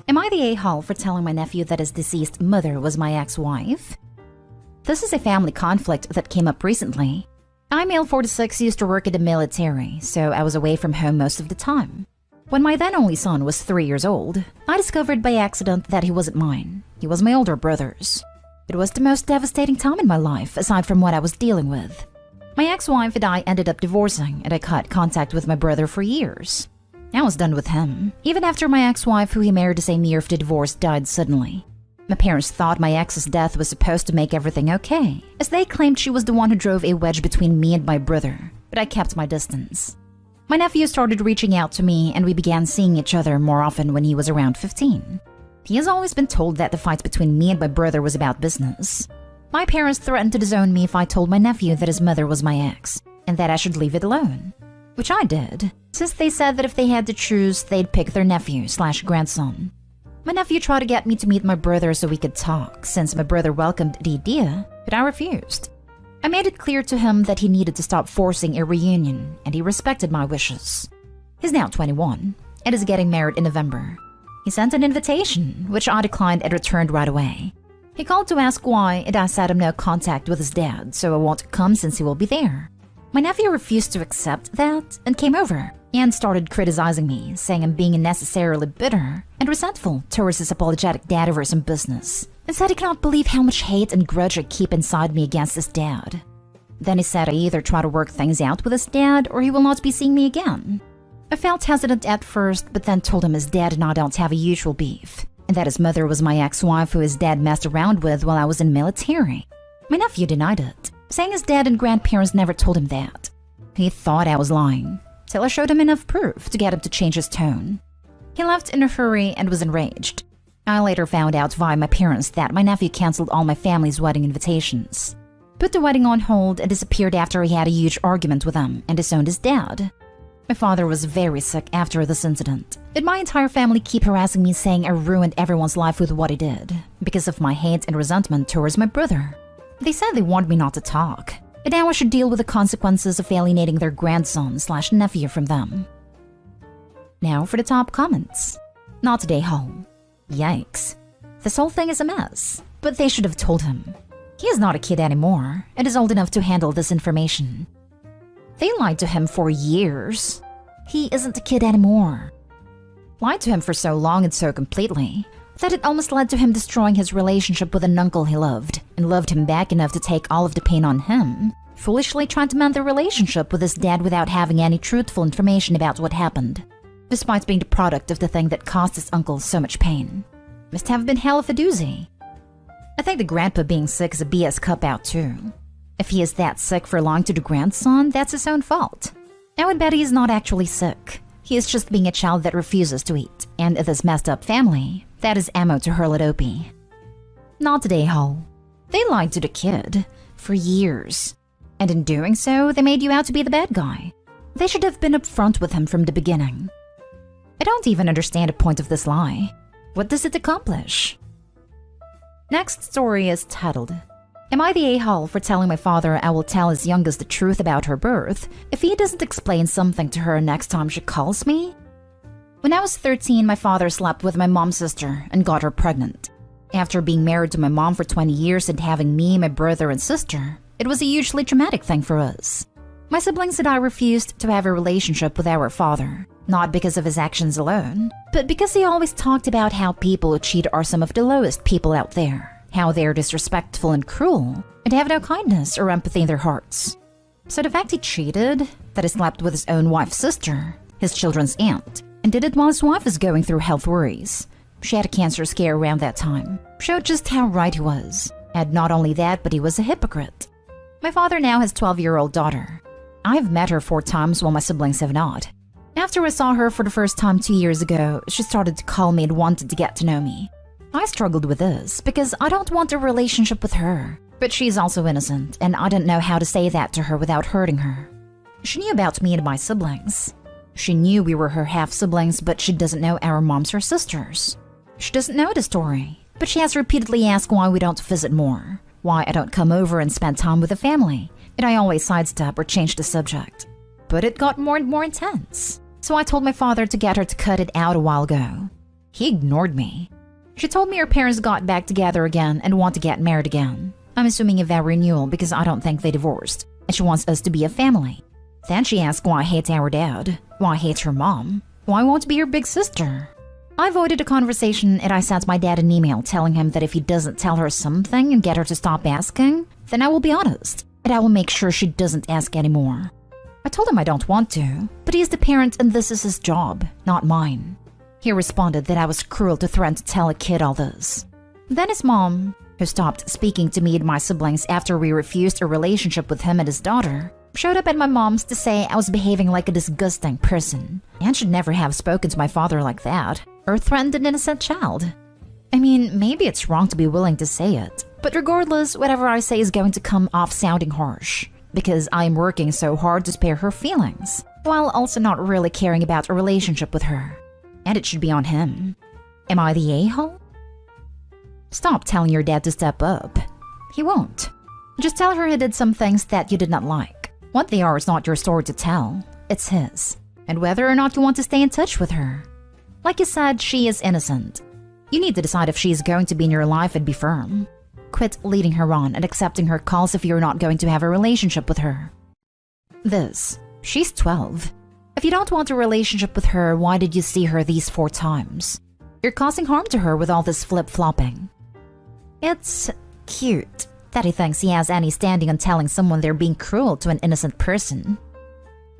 Am I the a-hole for telling my nephew that his deceased mother was my ex-wife? This is a family conflict that came up recently. I, male 46, used to work in the military, so I was away from home most of the time. When my then only son was 3 years old, I discovered by accident that he wasn't mine. He was my older brother's. It was the most devastating time in my life, aside from what I was dealing with. My ex-wife and I ended up divorcing, and I cut contact with my brother for years. I was done with him, even after my ex-wife, who he married the same year of the divorce, died suddenly. My parents thought my ex's death was supposed to make everything okay, as they claimed she was the one who drove a wedge between me and my brother, but I kept my distance. My nephew started reaching out to me, and we began seeing each other more often when he was around 15. He has always been told that the fight between me and my brother was about business. My parents threatened to disown me if I told my nephew that his mother was my ex, and that I should leave it alone. Which I did, since they said that if they had to choose, they'd pick their nephew/grandson. My nephew tried to get me to meet my brother so we could talk, since my brother welcomed the idea, but I refused. I made it clear to him that he needed to stop forcing a reunion, and he respected my wishes. He's now 21, and is getting married in November. He sent an invitation, which I declined and returned right away. He called to ask why, and I said I'm no contact with his dad, so I won't come since he will be there. My nephew refused to accept that and came over and started criticizing me, saying I'm being unnecessarily bitter and resentful towards his apologetic dad over some business, and said he cannot believe how much hate and grudge I keep inside me against his dad. Then he said I either try to work things out with his dad or he will not be seeing me again. I felt hesitant at first, but then told him his dad and I don't have a usual beef, and that his mother was my ex-wife who his dad messed around with while I was in military. My nephew denied it, saying his dad and grandparents never told him that. He thought I was lying, till I showed him enough proof to get him to change his tone. He left in a hurry and was enraged. I later found out via my parents that my nephew canceled all my family's wedding invitations, put the wedding on hold, and disappeared after he had a huge argument with them and disowned his dad. My father was very sick after this incident, and my entire family keep harassing me saying I ruined everyone's life with what I did because of my hate and resentment towards my brother. They said they wanted me not to talk, and now I should deal with the consequences of alienating their grandson/nephew from them. Now for the top comments. Not today, home. Yikes. This whole thing is a mess, but they should have told him. He is not a kid anymore and is old enough to handle this information. They lied to him for years. He isn't a kid anymore. Lied to him for so long and so completely that it almost led to him destroying his relationship with an uncle he loved and loved him back enough to take all of the pain on him, foolishly trying to mend the relationship with his dad without having any truthful information about what happened, despite being the product of the thing that caused his uncle so much pain. Must have been hell of a doozy. I think the grandpa being sick is a BS cop-out too. If he is that sick for lying to the grandson, that's his own fault. I would bet he is not actually sick. He is just being a child that refuses to eat, and this messed up family, that is ammo to hurl at Opie. Not today, Hull. They lied to the kid for years, and in doing so, they made you out to be the bad guy. They should have been upfront with him from the beginning. I don't even understand the point of this lie. What does it accomplish? Next story is titled, Am I the a-hole for telling my father I will tell his youngest the truth about her birth if he doesn't explain something to her next time she calls me? When I was 13, my father slept with my mom's sister and got her pregnant. After being married to my mom for 20 years and having me, my brother, and sister, it was a hugely traumatic thing for us. My siblings and I refused to have a relationship with our father, not because of his actions alone, but because he always talked about how people who cheat are some of the lowest people out there, how they are disrespectful and cruel, and have no kindness or empathy in their hearts. So the fact he cheated, that he slept with his own wife's sister, his children's aunt, and did it while his wife was going through health worries. She had a cancer scare around that time, showed just how right he was. And not only that, but he was a hypocrite. My father now has a 12-year-old daughter. I've met her 4 times while my siblings have not. After I saw her for the first time 2 years ago, she started to call me and wanted to get to know me. I struggled with this because I don't want a relationship with her, but she's also innocent, and I didn't know how to say that to her without hurting her. She knew about me and my siblings. She knew we were her half-siblings, but she doesn't know our moms or sisters. She doesn't know the story, but she has repeatedly asked why we don't visit more, why I don't come over and spend time with the family, and I always sidestep or change the subject. But it got more and more intense, so I told my father to get her to cut it out a while ago. He ignored me. She told me her parents got back together again and want to get married again. I'm assuming a vow renewal because I don't think they divorced, and she wants us to be a family. Then she asked why I hate our dad, why I hate her mom, why I want be her big sister. I avoided the conversation and I sent my dad an email telling him that if he doesn't tell her something and get her to stop asking, then I will be honest, and I will make sure she doesn't ask anymore. I told him I don't want to, but he is the parent and this is his job, not mine. He responded that I was cruel to threaten to tell a kid all this. Then his mom, who stopped speaking to me and my siblings after we refused a relationship with him and his daughter, showed up at my mom's to say I was behaving like a disgusting person and should never have spoken to my father like that or threatened an innocent child. I mean, maybe it's wrong to be willing to say it, but regardless, whatever I say is going to come off sounding harsh because I am working so hard to spare her feelings while also not really caring about a relationship with her. And it should be on him. Am I the a-hole? Stop telling your dad to step up. He won't. Just tell her he did some things that you did not like. What they are is not your story to tell. It's his. And whether or not you want to stay in touch with her. Like you said, she is innocent. You need to decide if she is going to be in your life and be firm. Quit leading her on and accepting her calls if you're not going to have a relationship with her. She's 12. If you don't want a relationship with her, why did you see her these 4 times? You're causing harm to her with all this flip-flopping. It's cute that he thinks he has any standing on telling someone they're being cruel to an innocent person.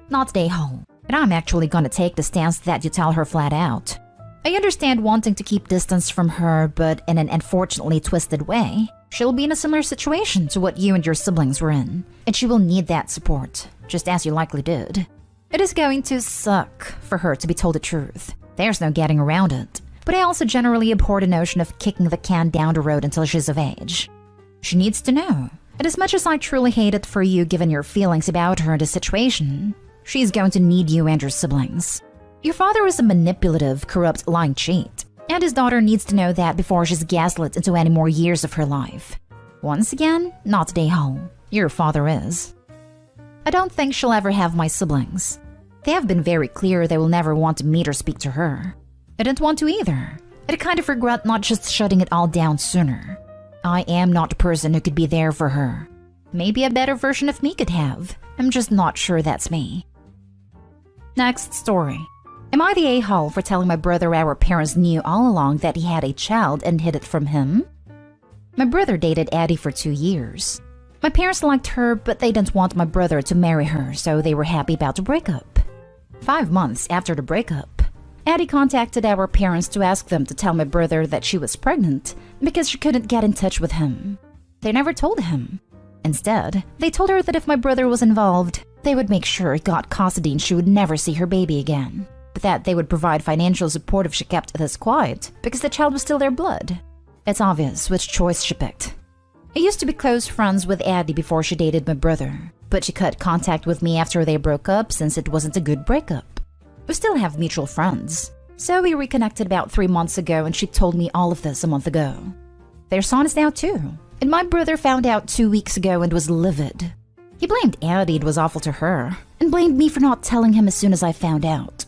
Not the a-hole, but I'm actually gonna take the stance that you tell her flat out. I understand wanting to keep distance from her, but in an unfortunately twisted way. She'll be in a similar situation to what you and your siblings were in, and she will need that support, just as you likely did. It is going to suck for her to be told the truth. There's no getting around it. But I also generally abhor the notion of kicking the can down the road until she's of age. She needs to know. And as much as I truly hate it for you given your feelings about her in the situation, she's going to need you and your siblings. Your father is a manipulative, corrupt, lying cheat. And his daughter needs to know that before she's gaslit into any more years of her life. Once again, not the a-hole. Your father is. I don't think she'll ever have my siblings. They have been very clear they will never want to meet or speak to her. I didn't want to either. I kind of regret not just shutting it all down sooner. I am not the person who could be there for her. Maybe a better version of me could have. I'm just not sure that's me. Next story. Am I the a-hole for telling my brother our parents knew all along that he had a child and hid it from him? My brother dated Addie for 2 years. My parents liked her, but they didn't want my brother to marry her, so they were happy about the breakup. 5 months after the breakup, Addie contacted our parents to ask them to tell my brother that she was pregnant because she couldn't get in touch with him. They never told him. Instead, they told her that if my brother was involved, they would make sure he got custody and she would never see her baby again. But that they would provide financial support if she kept this quiet because the child was still their blood. It's obvious which choice she picked. I used to be close friends with Addie before she dated my brother, but she cut contact with me after they broke up since it wasn't a good breakup. We still have mutual friends, so we reconnected about 3 months ago and she told me all of this a month ago. Their son is now 2, and my brother found out 2 weeks ago and was livid. He blamed Addie, it was awful to her, and blamed me for not telling him as soon as I found out.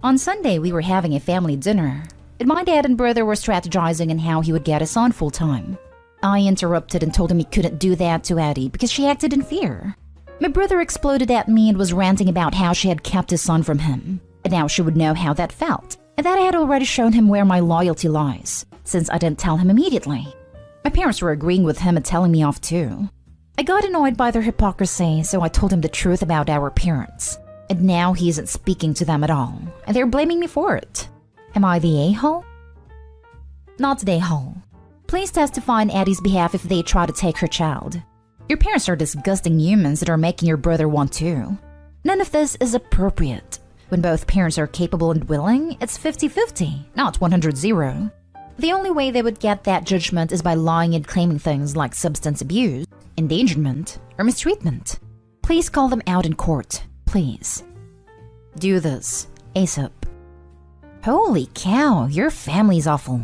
On Sunday, we were having a family dinner, and my dad and brother were strategizing on how he would get his son full-time. I interrupted and told him he couldn't do that to Addie because she acted in fear. My brother exploded at me and was ranting about how she had kept his son from him, and now she would know how that felt, and that I had already shown him where my loyalty lies, since I didn't tell him immediately. My parents were agreeing with him and telling me off too. I got annoyed by their hypocrisy, so I told him the truth about our parents. And now he isn't speaking to them at all, and they're blaming me for it. Am I the a-hole? Not the a-hole. Please testify on Addie's behalf if they try to take her child. Your parents are disgusting humans that are making your brother want to. None of this is appropriate. When both parents are capable and willing, it's 50-50, not 100-0. The only way they would get that judgment is by lying and claiming things like substance abuse, endangerment, or mistreatment. Please call them out in court. Please. Do this. ASAP. Holy cow, your family's awful.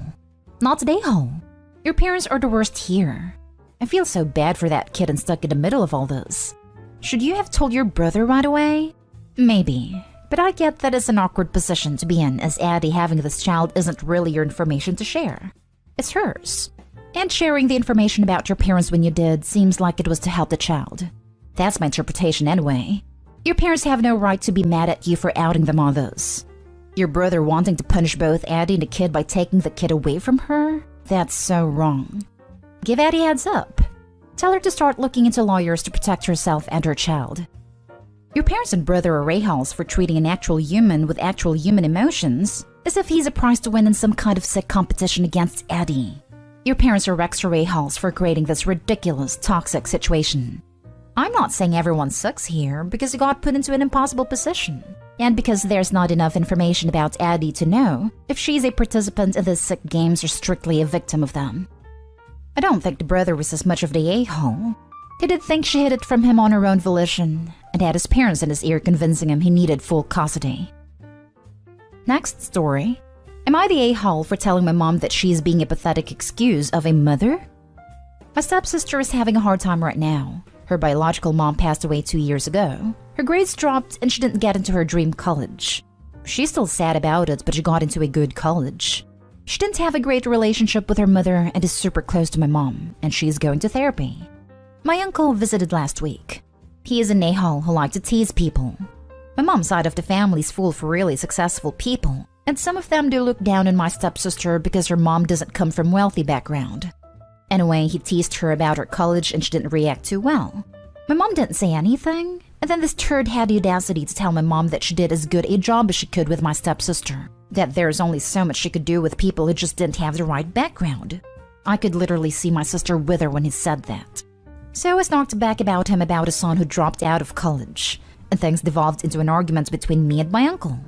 Not the a-hole. Your parents are the worst here. I feel so bad for that kid and stuck in the middle of all this. Should you have told your brother right away? Maybe. But I get that it's an awkward position to be in, as Addie having this child isn't really your information to share. It's hers. And sharing the information about your parents when you did seems like it was to help the child. That's my interpretation anyway. Your parents have no right to be mad at you for outing them on this. Your brother wanting to punish both Addie and the kid by taking the kid away from her? That's so wrong. Give Addie a heads up. Tell her to start looking into lawyers to protect herself and her child. Your parents and brother are a-holes for treating an actual human with actual human emotions as if he's a prize to win in some kind of sick competition against Addie. Your parents are extra a-holes for creating this ridiculous, toxic situation. I'm not saying everyone sucks here because you got put into an impossible position, and because there's not enough information about Addie to know if she's a participant in these sick games or strictly a victim of them. I don't think the brother was as much of the a-hole. He did think she hid it from him on her own volition, and had his parents in his ear convincing him he needed full custody. Next story. Am I the a-hole for telling my mom that she's being a pathetic excuse of a mother? My stepsister is having a hard time right now. Her biological mom passed away 2 years ago. Her grades dropped and she didn't get into her dream college. She's still sad about it, but she got into a good college. She didn't have a great relationship with her mother and is super close to my mom, and she's going to therapy. My uncle visited last week. He is an a-hole who likes to tease people. My mom's side of the family is full for really successful people, and some of them do look down on my stepsister because her mom doesn't come from wealthy background. Anyway, he teased her about her college and she didn't react too well. My mom didn't say anything, and then this turd had the audacity to tell my mom that she did as good a job as she could with my stepsister, that there's only so much she could do with people who just didn't have the right background. I could literally see my sister wither when he said that. So I knocked back about him about a son who dropped out of college, and things devolved into an argument between me and my uncle.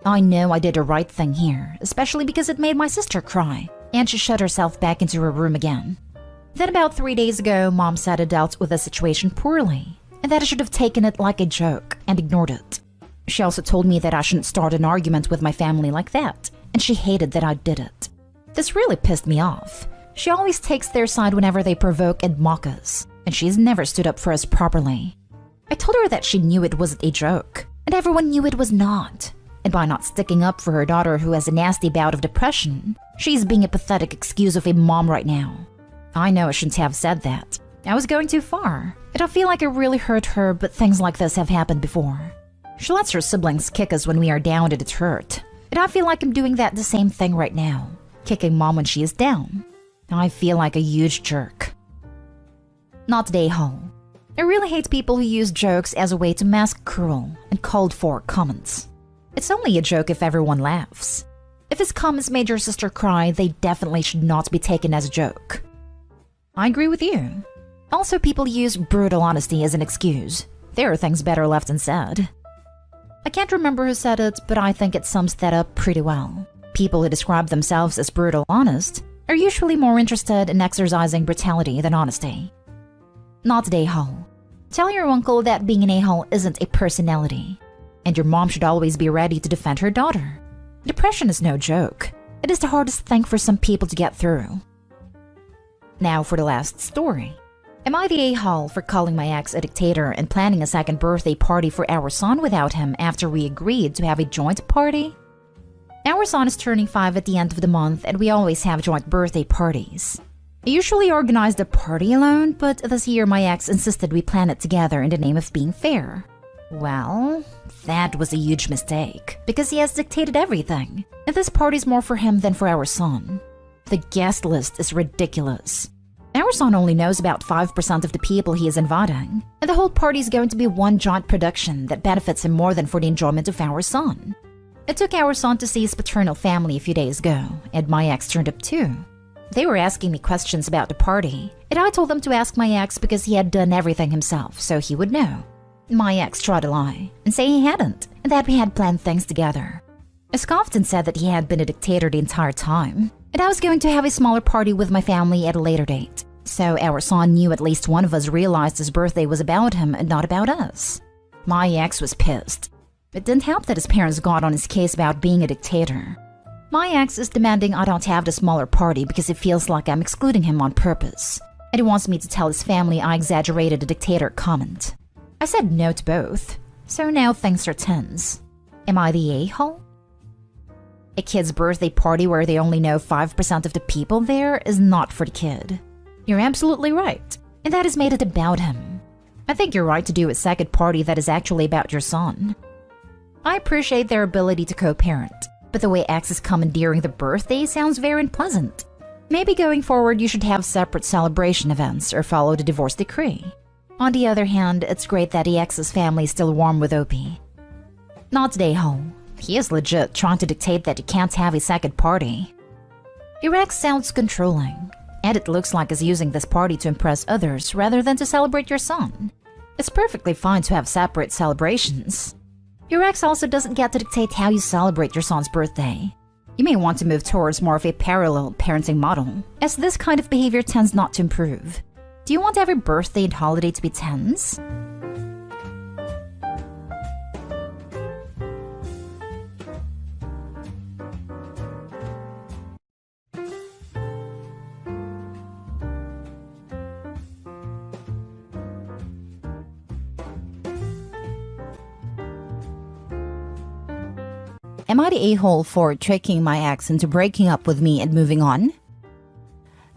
I know I did the right thing here, especially because it made my sister cry, and she shut herself back into her room again. Then about 3 days ago, Mom said I dealt with the situation poorly, and that I should have taken it like a joke and ignored it. She also told me that I shouldn't start an argument with my family like that, and she hated that I did it. This really pissed me off. She always takes their side whenever they provoke and mock us, and she's never stood up for us properly. I told her that she knew it wasn't a joke, and everyone knew it was not. And by not sticking up for her daughter who has a nasty bout of depression, she's being a pathetic excuse of a mom right now. I know I shouldn't have said that. I was going too far. And I feel like I really hurt her, but things like this have happened before. She lets her siblings kick us when we are down and it's hurt. And I feel like I'm doing that the same thing right now, kicking Mom when she is down. I feel like a huge jerk. Not today, Hole. I really hate people who use jokes as a way to mask cruel and called for comments. It's only a joke if everyone laughs. If his comments made your sister cry, they definitely should not be taken as a joke. I agree with you. Also, people use brutal honesty as an excuse. There are things better left unsaid. I can't remember who said it, but I think it sums that up pretty well. People who describe themselves as brutal honest are usually more interested in exercising brutality than honesty. Not today, Hole. Tell your uncle that being an a-hole isn't a personality, and your mom should always be ready to defend her daughter. Depression is no joke. It is the hardest thing for some people to get through. Now for the last story. Am I the a-hole for calling my ex a dictator and planning a second birthday party for our son without him after we agreed to have a joint party? Our son is turning 5 at the end of the month, and we always have joint birthday parties. I usually organize the party alone, but this year my ex insisted we plan it together in the name of being fair. Well, that was a huge mistake, because he has dictated everything, and this party's more for him than for our son. The guest list is ridiculous. Our son only knows about 5% of the people he is inviting, and the whole party's going to be one giant production that benefits him more than for the enjoyment of our son. I took our son to see his paternal family a few days ago, and my ex turned up too. They were asking me questions about the party, and I told them to ask my ex because he had done everything himself, so he would know. My ex tried to lie and say he hadn't, and that we had planned things together. I scoffed and said that he had been a dictator the entire time, and I was going to have a smaller party with my family at a later date. So our son knew at least one of us realized his birthday was about him and not about us. My ex was pissed. It didn't help that his parents got on his case about being a dictator. My ex is demanding I don't have the smaller party because he feels like I'm excluding him on purpose, and he wants me to tell his family I exaggerated the dictator comment. I said no to both, so now things are tense. Am I the a-hole? A kid's birthday party where they only know 5% of the people there is not for the kid. You're absolutely right, and that has made it about him. I think you're right to do a second party that is actually about your son. I appreciate their ability to co-parent, but the way exes commandeering the birthday sounds very unpleasant. Maybe going forward you should have separate celebration events or follow the divorce decree. On the other hand, it's great that the ex's family is still warm with Opie. Not today, ho. He is legit trying to dictate that you can't have a second party. Your ex sounds controlling, and it looks like he's using this party to impress others rather than to celebrate your son. It's perfectly fine to have separate celebrations. Your ex also doesn't get to dictate how you celebrate your son's birthday. You may want to move towards more of a parallel parenting model, as this kind of behavior tends not to improve. Do you want every birthday and holiday to be tense? Am I the a-hole for tricking my ex into breaking up with me and moving on?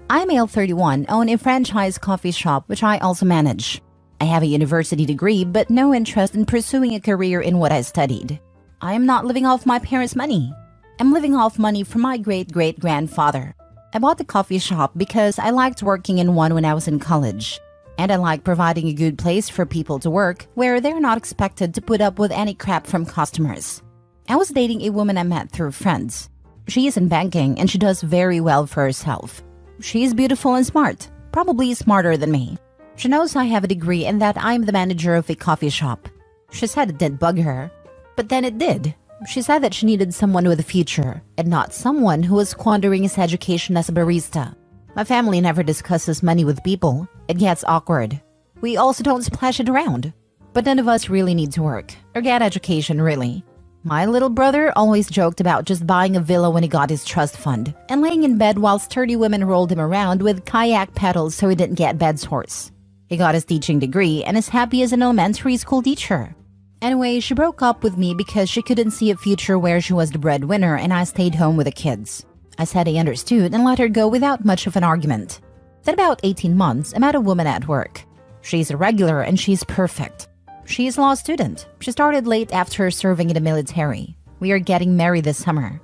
I'm male 31, own a franchise coffee shop which I also manage. I have a university degree but no interest in pursuing a career in what I studied. I am not living off my parents' money. I'm living off money from my great-great-grandfather. I bought the coffee shop because I liked working in one when I was in college. And I like providing a good place for people to work where they're not expected to put up with any crap from customers. I was dating a woman I met through friends. She is in banking and she does very well for herself. She is beautiful and smart, probably smarter than me. She knows I have a degree and that I'm the manager of a coffee shop. She said it didn't bug her, but then it did. She said that she needed someone with a future and not someone who was squandering his education as a barista. My family never discusses money with people. It gets awkward. We also don't splash it around. But none of us really need to work or get education, really. My little brother always joked about just buying a villa when he got his trust fund and laying in bed while sturdy women rolled him around with kayak pedals so he didn't get bed sores. He got his teaching degree and is happy as an elementary school teacher. Anyway, she broke up with me because she couldn't see a future where she was the breadwinner and I stayed home with the kids. I said I understood and let her go without much of an argument. Then about 18 months, I met a woman at work. She's a regular and she's perfect. She is a law student. She started late after serving in the military. We are getting married this summer.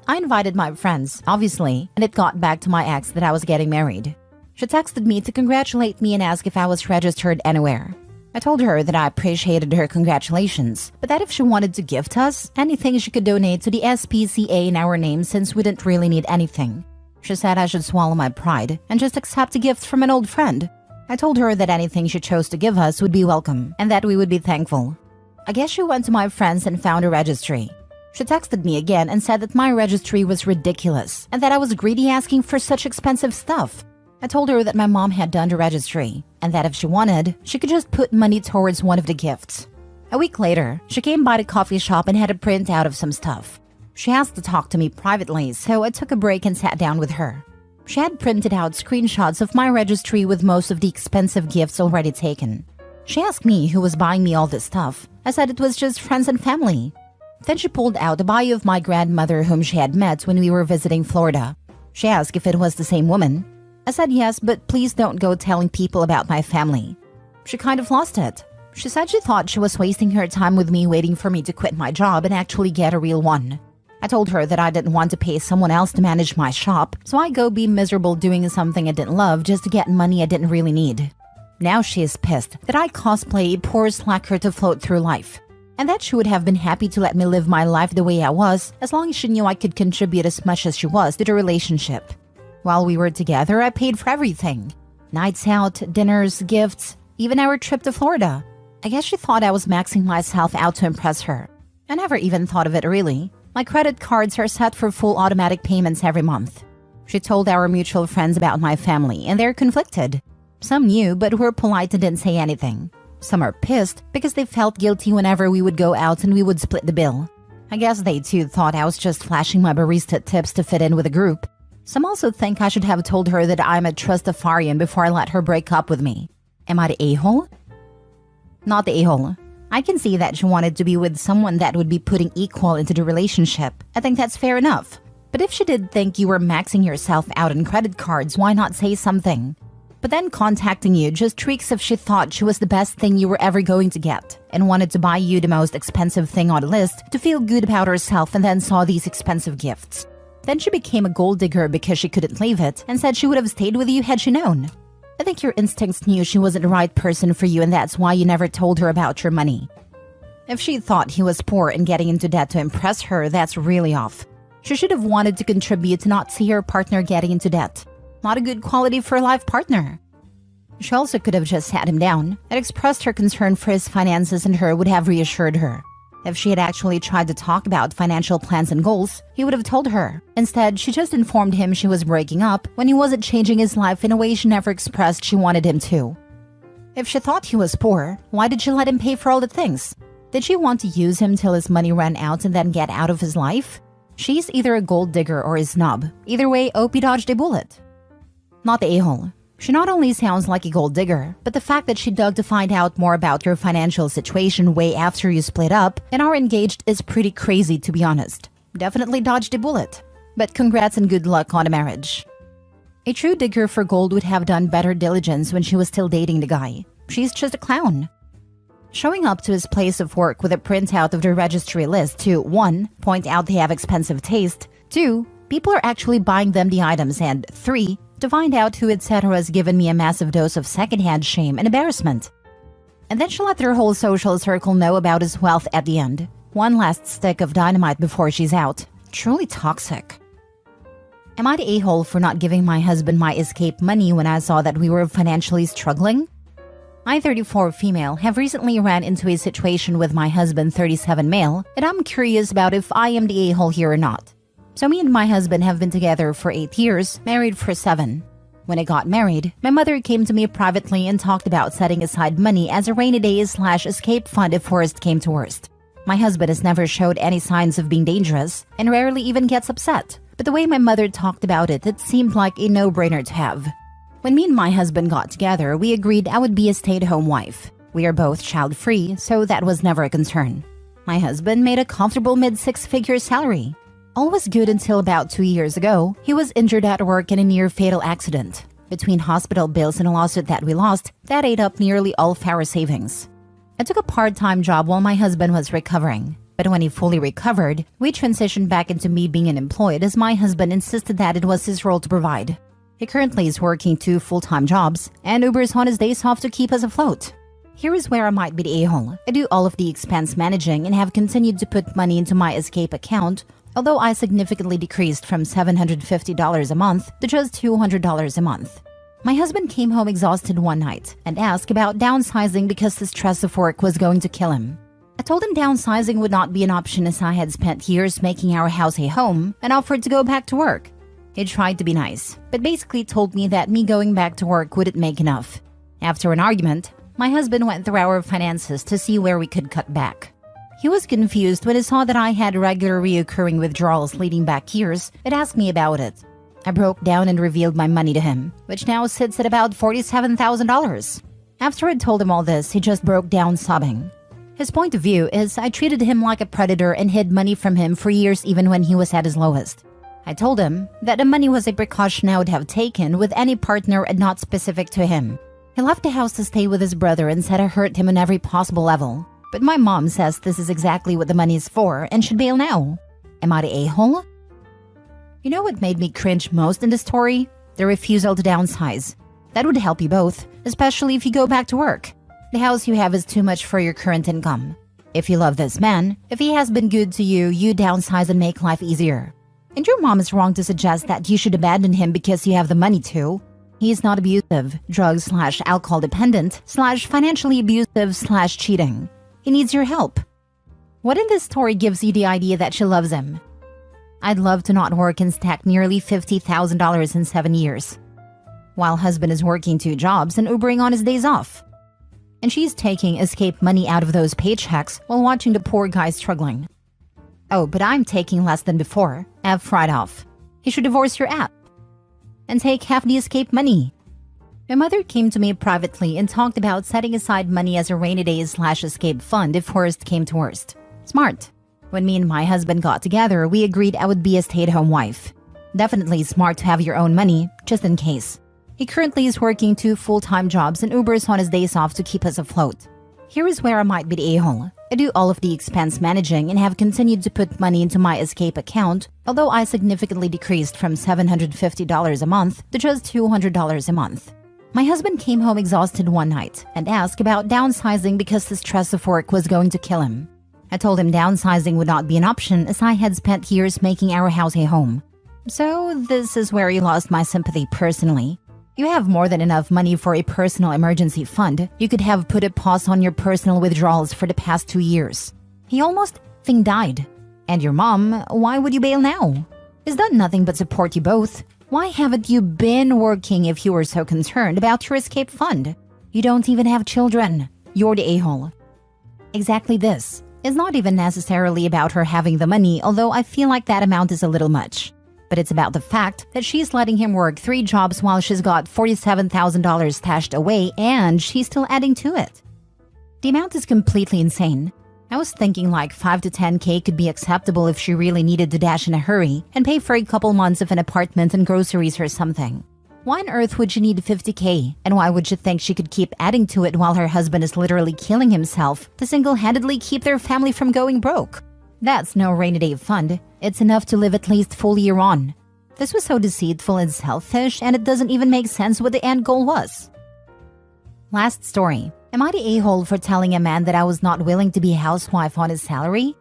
I invited my friends, obviously, and it got back to my ex that I was getting married. She texted me to congratulate me and ask if I was registered anywhere. I told her that I appreciated her congratulations, but that if she wanted to gift us, anything she could donate to the SPCA in our name since we didn't really need anything. She said I should swallow my pride and just accept a gift from an old friend. I told her that anything she chose to give us would be welcome and that we would be thankful. I guess she went to my friends and found a registry. She texted me again and said that my registry was ridiculous and that I was greedy asking for such expensive stuff. I told her that my mom had done the registry and that if she wanted, she could just put money towards one of the gifts. A week later, she came by the coffee shop and had a printout of some stuff. She asked to talk to me privately, so I took a break and sat down with her. She had printed out screenshots of my registry with most of the expensive gifts already taken. She asked me who was buying me all this stuff. I said it was just friends and family. Then she pulled out a bio of my grandmother whom she had met when we were visiting Florida. She asked if it was the same woman. I said yes, but please don't go telling people about my family. She kind of lost it. She said she thought she was wasting her time with me waiting for me to quit my job and actually get a real one. I told her that I didn't want to pay someone else to manage my shop, so I go be miserable doing something I didn't love just to get money I didn't really need. Now she is pissed that I cosplay a poor slacker to float through life, and that she would have been happy to let me live my life the way I was as long as she knew I could contribute as much as she was to the relationship. While we were together, I paid for everything. Nights out, dinners, gifts, even our trip to Florida. I guess she thought I was maxing myself out to impress her. I never even thought of it really. My credit cards are set for full automatic payments every month. She told our mutual friends about my family, and they're conflicted. Some knew, but were polite and didn't say anything. Some are pissed because they felt guilty whenever we would go out and we would split the bill. I guess they too thought I was just flashing my barista tips to fit in with the group. Some also think I should have told her that I'm a trustafarian before I let her break up with me. Am I the a-hole? Not the a-hole. I can see that she wanted to be with someone that would be putting equal into the relationship. I think that's fair enough. But if she did think you were maxing yourself out on credit cards, why not say something? But then contacting you just tweaks if she thought she was the best thing you were ever going to get and wanted to buy you the most expensive thing on the list to feel good about herself and then saw these expensive gifts. Then she became a gold digger because she couldn't leave it and said she would have stayed with you had she known. I think your instincts knew she wasn't the right person for you and that's why you never told her about your money. If she thought he was poor and getting into debt to impress her, that's really off. She should have wanted to contribute to not see her partner getting into debt. Not a good quality for a life partner. She also could have just sat him down and expressed her concern for his finances and her would have reassured her. If she had actually tried to talk about financial plans and goals, he would have told her. Instead, she just informed him she was breaking up when he wasn't changing his life in a way she never expressed she wanted him to. If she thought he was poor, why did she let him pay for all the things? Did she want to use him till his money ran out and then get out of his life? She's either a gold digger or a snob. Either way, Opie dodged a bullet. Not the a-hole. She not only sounds like a gold digger, but the fact that she dug to find out more about your financial situation way after you split up and are engaged is pretty crazy, to be honest. Definitely dodged a bullet. But congrats and good luck on a marriage. A true digger for gold would have done better diligence when she was still dating the guy. She's just a clown. Showing up to his place of work with a printout of the registry list to 1. Point out they have expensive taste, 2. People are actually buying them the items, and 3. To find out who etc. has given me a massive dose of secondhand shame and embarrassment. And then she let their whole social circle know about his wealth at the end. One last stick of dynamite before she's out. Truly toxic. Am I the a-hole for not giving my husband my escape money when I saw that we were financially struggling? I, 34 female, have recently ran into a situation with my husband, 37 male, and I'm curious about if I am the a-hole here or not. So me and my husband have been together for 8 years, married for 7. When I got married, my mother came to me privately and talked about setting aside money as a rainy day / escape fund if worst came to worst. My husband has never showed any signs of being dangerous and rarely even gets upset, but the way my mother talked about it, it seemed like a no-brainer to have. When me and my husband got together, we agreed I would be a stay-at-home wife. We are both child-free, so that was never a concern. My husband made a comfortable mid-6-figure salary. All was good until about 2 years ago. He was injured at work in a near-fatal accident. Between hospital bills and a lawsuit that we lost, that ate up nearly all of our savings. I took a part-time job while my husband was recovering. But when he fully recovered, we transitioned back into me being unemployed as my husband insisted that it was his role to provide. He currently is working 2 full-time jobs and Ubers on his days off to keep us afloat. Here is where I might be the a-hole. I do all of the expense managing and have continued to put money into my escape account, although I significantly decreased from $750 a month to just $200 a month. My husband came home exhausted one night and asked about downsizing because the stress of work was going to kill him. I told him downsizing would not be an option as I had spent years making our house a home and offered to go back to work. He tried to be nice, but basically told me that me going back to work wouldn't make enough. After an argument, my husband went through our finances to see where we could cut back. He was confused when he saw that I had regular reoccurring withdrawals leading back years and asked me about it. I broke down and revealed my money to him, which now sits at about $47,000. After I told him all this, he just broke down sobbing. His point of view is I treated him like a predator and hid money from him for years even when he was at his lowest. I told him that the money was a precaution I would have taken with any partner and not specific to him. He left the house to stay with his brother and said I hurt him on every possible level. But my mom says this is exactly what the money is for and should bail now. Am I the a-hole? You know what made me cringe most in the story? The refusal to downsize. That would help you both, especially if you go back to work. The house you have is too much for your current income. If you love this man, if he has been good to you, you downsize and make life easier. And your mom is wrong to suggest that you should abandon him because you have the money to. He is not abusive, drug/alcohol dependent/financially abusive/cheating. He needs your help. What in this story gives you the idea that she loves him? I'd love to not work and stack nearly $50,000 in 7 years. While husband is working 2 jobs and Ubering on his days off. And she's taking escape money out of those paychecks while watching the poor guy struggling. Oh, but I'm taking less than before. F right off. You should divorce your app. And take half the escape money. My mother came to me privately and talked about setting aside money as a rainy day/escape fund if worst came to worst. Smart. When me and my husband got together, we agreed I would be a stay-at-home wife. Definitely smart to have your own money, just in case. He currently is working 2 full-time jobs and Ubers on his days off to keep us afloat. Here is where I might be the a-hole. I do all of the expense managing and have continued to put money into my escape account, although I significantly decreased from $750 a month to just $200 a month. My husband came home exhausted one night and asked about downsizing because the stress of work was going to kill him. I told him downsizing would not be an option as I had spent years making our house a home. So this is where he lost my sympathy personally. You have more than enough money for a personal emergency fund. You could have put a pause on your personal withdrawals for the past 2 years. He almost died. And your mom, why would you bail now? He's done nothing but support you both. Why haven't you been working if you were so concerned about your escape fund? You don't even have children. You're the a-hole. Exactly this. It's not even necessarily about her having the money, although I feel like that amount is a little much. But it's about the fact that she's letting him work 3 jobs while she's got $47,000 stashed away and she's still adding to it. The amount is completely insane. I was thinking like 5 to 10K could be acceptable if she really needed to dash in a hurry and pay for a couple months of an apartment and groceries or something. Why on earth would she need 50K? And why would she think she could keep adding to it while her husband is literally killing himself to single-handedly keep their family from going broke? That's no rainy day fund. It's enough to live at least full year on. This was so deceitful and selfish, and it doesn't even make sense what the end goal was. Last story. Am I the a-hole for telling a man that I was not willing to be a housewife on his salary?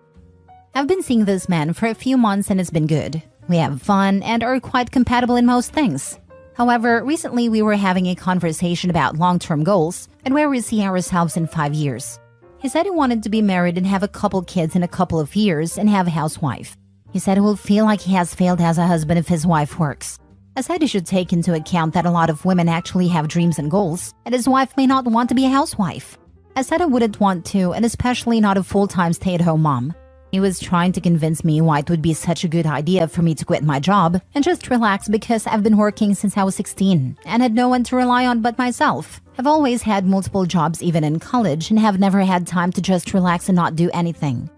I've been seeing this man for a few months and it's been good. We have fun and are quite compatible in most things. However, recently we were having a conversation about long-term goals and where we see ourselves in 5 years. He said he wanted to be married and have a couple kids in a couple of years and have a housewife. He said he will feel like he has failed as a husband if his wife works. I said he should take into account that a lot of women actually have dreams and goals, and his wife may not want to be a housewife. I said I wouldn't want to, and especially not a full-time stay-at-home mom. He was trying to convince me why it would be such a good idea for me to quit my job and just relax because I've been working since I was 16 and had no one to rely on but myself. I've always had multiple jobs even in college and have never had time to just relax and not do anything.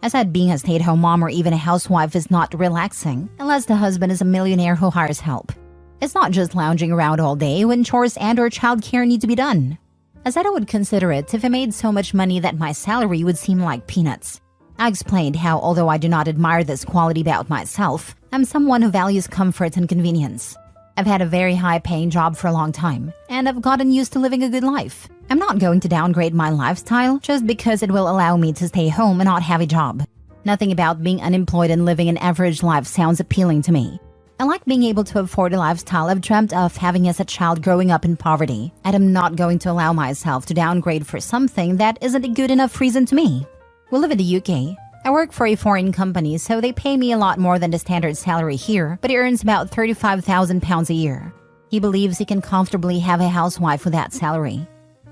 I said being a stay-at-home mom or even a housewife is not relaxing unless the husband is a millionaire who hires help. It's not just lounging around all day when chores and or childcare need to be done. I said I would consider it if I made so much money that my salary would seem like peanuts. I explained how, although I do not admire this quality about myself, I'm someone who values comfort and convenience. I've had a very high-paying job for a long time, and I've gotten used to living a good life. I'm not going to downgrade my lifestyle just because it will allow me to stay home and not have a job. Nothing about being unemployed and living an average life sounds appealing to me. I like being able to afford a lifestyle I've dreamt of having as a child growing up in poverty, and I'm not going to allow myself to downgrade for something that isn't a good enough reason to me. We live in the UK. I work for a foreign company, so they pay me a lot more than the standard salary here, but he earns about £35,000 a year. He believes he can comfortably have a housewife with that salary.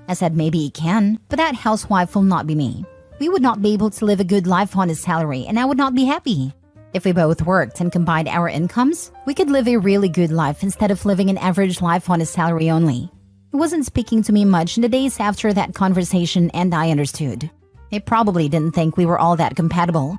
I said maybe he can, but that housewife will not be me. We would not be able to live a good life on his salary, and I would not be happy. If we both worked and combined our incomes, we could live a really good life instead of living an average life on his salary only. He wasn't speaking to me much in the days after that conversation, and I understood. He probably didn't think we were all that compatible.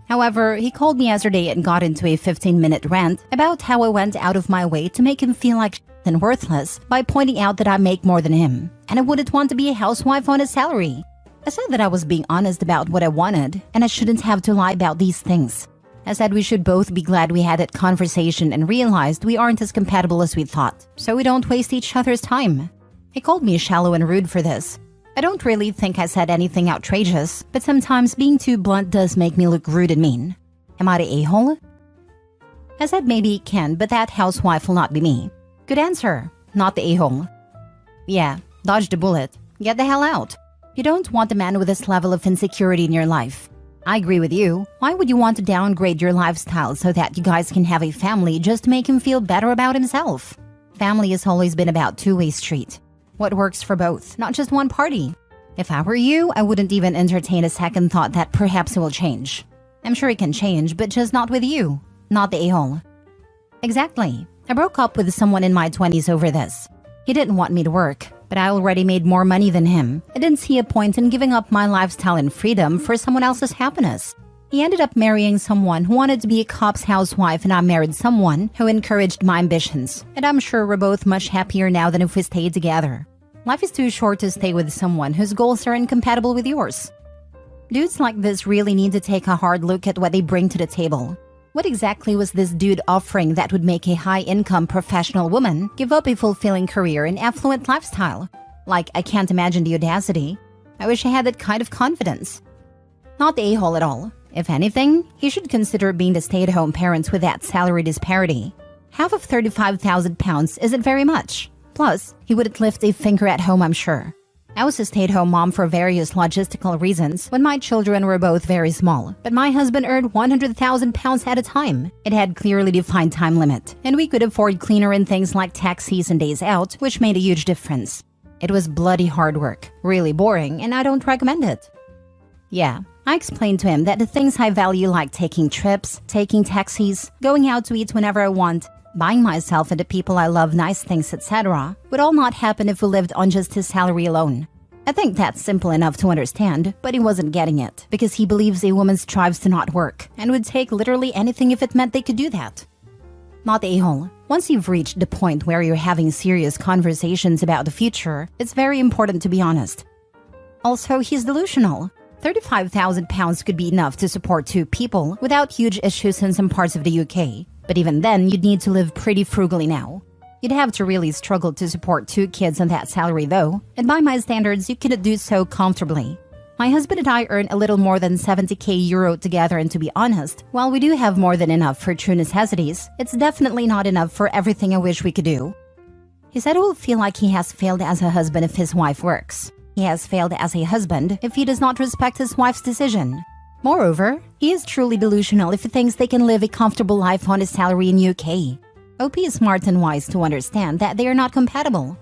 However, he called me yesterday and got into a 15-minute rant about how I went out of my way to make him feel like and worthless by pointing out that I make more than him, and I wouldn't want to be a housewife on his salary. I said that I was being honest about what I wanted, and I shouldn't have to lie about these things. I said we should both be glad we had that conversation and realized we aren't as compatible as we thought, so we don't waste each other's time. He called me shallow and rude for this. I don't really think I said anything outrageous, but sometimes being too blunt does make me look rude and mean. Am I the a-hole? I said maybe he can, but that housewife will not be me. Good answer. Not the a-hole. Yeah, dodge the bullet. Get the hell out. You don't want a man with this level of insecurity in your life. I agree with you. Why would you want to downgrade your lifestyle so that you guys can have a family just to make him feel better about himself? Family has always been about two-way street. What works for both, not just one party. If I were you, I wouldn't even entertain a second thought that perhaps it will change. I'm sure it can change, but just not with you. Not the a-hole. Exactly. I broke up with someone in my 20s over this. He didn't want me to work, but I already made more money than him. I didn't see a point in giving up my lifestyle and freedom for someone else's happiness. He ended up marrying someone who wanted to be a cop's housewife, and I married someone who encouraged my ambitions. And I'm sure we're both much happier now than if we stayed together. Life is too short to stay with someone whose goals are incompatible with yours. Dudes like this really need to take a hard look at what they bring to the table. What exactly was this dude offering that would make a high-income professional woman give up a fulfilling career and affluent lifestyle? Like, I can't imagine the audacity. I wish I had that kind of confidence. Not the a-hole at all. If anything, he should consider being the stay-at-home parent with that salary disparity. Half of £35,000 isn't very much. Plus, he wouldn't lift a finger at home, I'm sure. I was a stay-at-home mom for various logistical reasons when my children were both very small, but my husband earned £100,000 at a time. It had clearly defined time limit, and we could afford cleaner and things like taxis and days out, which made a huge difference. It was bloody hard work, really boring, and I don't recommend it. Yeah, I explained to him that the things I value, like taking trips, taking taxis, going out to eat whenever I want, buying myself and the people I love nice things, etc., would all not happen if we lived on just his salary alone. I think that's simple enough to understand, but he wasn't getting it, because he believes a woman strives to not work, and would take literally anything if it meant they could do that. Not the a-hole. Once you've reached the point where you're having serious conversations about the future, it's very important to be honest. Also, he's delusional. £35,000 could be enough to support 2 people without huge issues in some parts of the UK. But even then, you'd need to live pretty frugally now. You'd have to really struggle to support 2 kids on that salary though, and by my standards, you couldn't do so comfortably. My husband and I earn a little more than €70,000 together, and to be honest, while we do have more than enough for true necessities, it's definitely not enough for everything I wish we could do. He said he will feel like he has failed as a husband if his wife works. He has failed as a husband if he does not respect his wife's decision. Moreover, he is truly delusional if he thinks they can live a comfortable life on his salary in UK. OP is smart and wise to understand that they are not compatible.